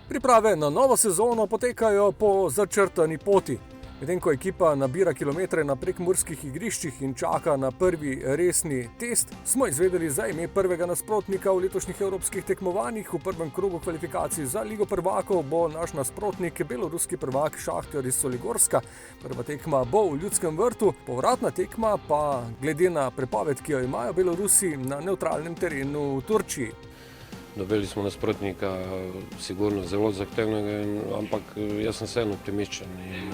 Priprave na novo sezono potekajo po začrtani poti. Medtem ko ekipa nabira kilometre na prekmurskih igriščih in čaka na prvi resni test, smo izvedeli za ime prvega nasprotnika v letošnjih evropskih tekmovanjih. V prvem krogu kvalifikacij za Ligo prvakov bo naš nasprotnik beloruski prvak Šahtar iz Soligorska. Prva tekma bo v Ljudskem vrtu, povratna tekma pa, glede na prepoved, ki jo imajo Belorusi, na nevtralnem terenu v Turčiji. Dobili smo nasprotnika sigurno zelo zahtevnega, ampak jaz sem vseeno optimističen in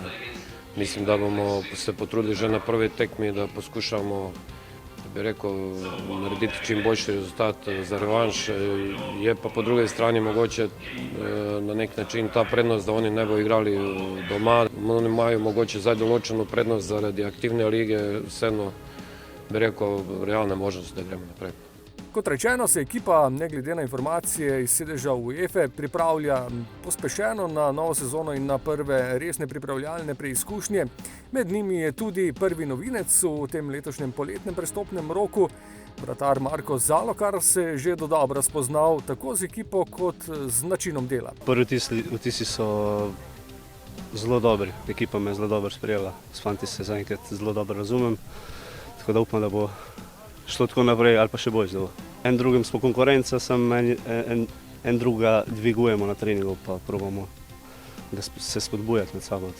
mislim, da bomo se potrudili že na prvi tekmi, da poskušamo, da bi rekel, narediti čim boljši rezultat za revanš. Je pa po drugi strani mogoče na nek način ta prednost, da oni ne bodo igrali doma. Oni imajo mogoče zdaj določeno prednost zaradi aktivne lige, vseeno bi rekel, realne možnosti, da gremo naprej. Kot rečeno, se ekipa, ne glede na informacije iz sedeža UEFA, pripravlja pospešeno na novo sezono in na prve resne pripravljalne preizkušnje. Med njimi je tudi prvi novinec v tem letošnjem poletnem prestopnem roku. Vratar Marko Zalokar se je že dodobra spoznal tako z ekipo kot z načinom dela. Prvi vtisi so zelo dobri, ekipa me je zelo dobro sprejela, s fanti se zaenkrat zelo dobro razumem, tako da upam, da bo šlo tako naprej ali pa še bolj zelo. En drugim smo konkurenca, en druga dvigujemo na treningu, pa probamo se spodbujati med sabo.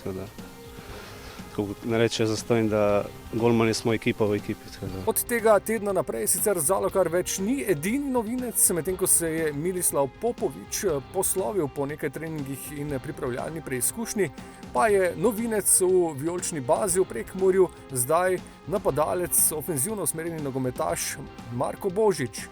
Tako ne reče zastojim, da golmani smo ekipa v ekipi. Od tega tedna naprej sicer Zalokar več ni edini novinec, medtem ko se je Milislav Popovič poslovil po nekaj treningih in pripravljalni preizkušnji, pa je novinec v vijolični bazi v Prekmurju zdaj napadalec, ofenzivno usmerjeni nogometaš Marko Božič.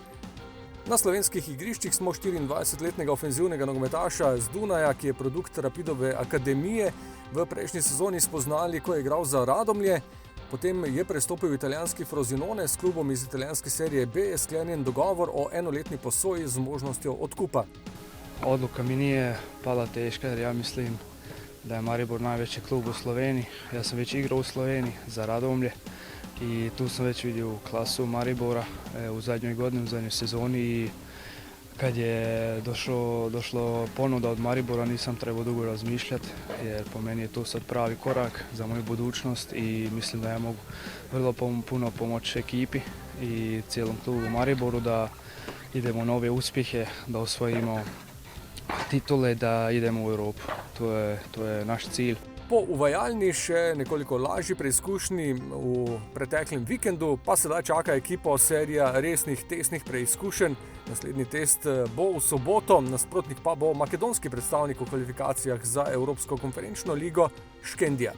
Na slovenskih igriščih smo 24-letnega ofenzivnega nogometaša z Dunaja, ki je produkt Rapidove akademije, v prejšnji sezoni spoznali, ko je igral za Radomlje. Potem je prestopil v italijanski Frosinone, s klubom iz italijanske serije B je sklenjen dogovor o enoletni posoji z možnostjo odkupa. Odluka mi nije pala teška jer ja mislim da je Maribor najveći klub u Sloveniji. Ja sam već igrao u Sloveniji za Radomlje i tu sam već vidio klasu Maribora u zadnjoj godini, u zadnjoj sezoni i kad je došlo ponuda od Maribora nisam trebao dugo razmišljati jer po meni je to sad pravi korak za moju budućnost i mislim da ja mogu vrlo puno pomoći ekipi i cijelom klubu Mariboru da idemo u nove uspjehe, da osvojimo titule, da idemo u Europu. To je naš cilj. Po uvajalni še nekoliko lažji preizkušnji v preteklem vikendu pa sedaj čaka ekipo serija resnih testnih preizkušenj. Naslednji test bo v soboto, nasprotnik pa bo makedonski predstavnik v kvalifikacijah za Evropsko konferenčno ligo Škendija.